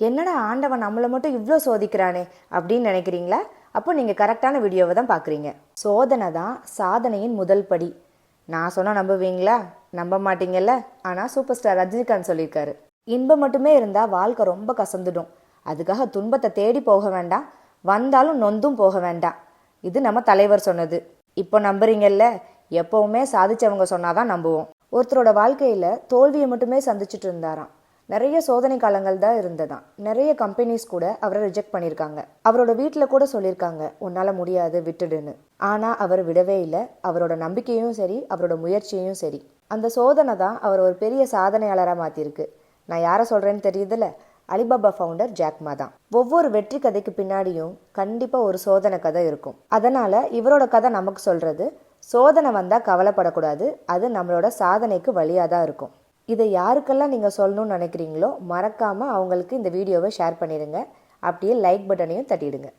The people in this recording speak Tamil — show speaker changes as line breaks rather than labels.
என்னடா ஆண்டவன் நம்மளை மட்டும் இவ்வளோ சோதிக்கிறானே அப்படின்னு நினைக்கிறீங்களா? அப்போ நீங்கள் கரெக்டான வீடியோவை தான் பார்க்குறீங்க. சோதனை தான் சாதனையின் முதல் படி. நான் சொன்னால் நம்புவீங்களா? நம்ப மாட்டீங்கல்ல. ஆனால் சூப்பர் ஸ்டார் ரஜினிகாந்த் சொல்லியிருக்காரு, இன்பம் மட்டுமே இருந்தால் வாழ்க்கை ரொம்ப கசந்துடும். அதுக்காக துன்பத்தை தேடி போக வேண்டாம், வந்தாலும் நொந்தும் போக வேண்டாம். இது நம்ம தலைவர் சொன்னது. இப்போ நம்புறீங்கல்ல? எப்போவுமே சாதிச்சவங்க சொன்னாதான் நம்புவோம். ஒருத்தரோட வாழ்க்கையில் தோல்வியை மட்டுமே சந்திச்சுட்டு இருந்தாராம். நிறைய சோதனை காலங்கள் தான் இருந்ததாம். நிறைய கம்பெனிஸ் கூட அவரை ரிஜெக்ட் பண்ணியிருக்காங்க. அவரோட வீட்டில் கூட சொல்லியிருக்காங்க, உன்னால் முடியாது விட்டுடுன்னு. ஆனால் அவர் விடவே இல்லை. அவரோட நம்பிக்கையும் சரி, அவரோட முயற்சியும் சரி. அந்த சோதனை தான் அவர் ஒரு பெரிய சாதனையாளராக மாற்றிருக்கு. நான் யாரை சொல்கிறேன்னு தெரியுதுல்ல? அலிபாபா ஃபவுண்டர் ஜாக்மா தான். ஒவ்வொரு வெற்றி கதைக்கு பின்னாடியும் கண்டிப்பாக ஒரு சோதனை கதை இருக்கும். அதனால் இவரோட கதை நமக்கு சொல்கிறது, சோதனை வந்தால் கவலைப்படக்கூடாது, அது நம்மளோட சாதனைக்கு வழியாக தான் இருக்கும். இதை யாருக்கெல்லாம் நீங்கள் சொல்லணும்னு நினைக்கிறீங்களோ மறக்காமல் அவங்களுக்கு இந்த வீடியோவை ஷேர் பண்ணிடுங்க. அப்படியே லைக் பட்டனையும் தட்டிடுங்க.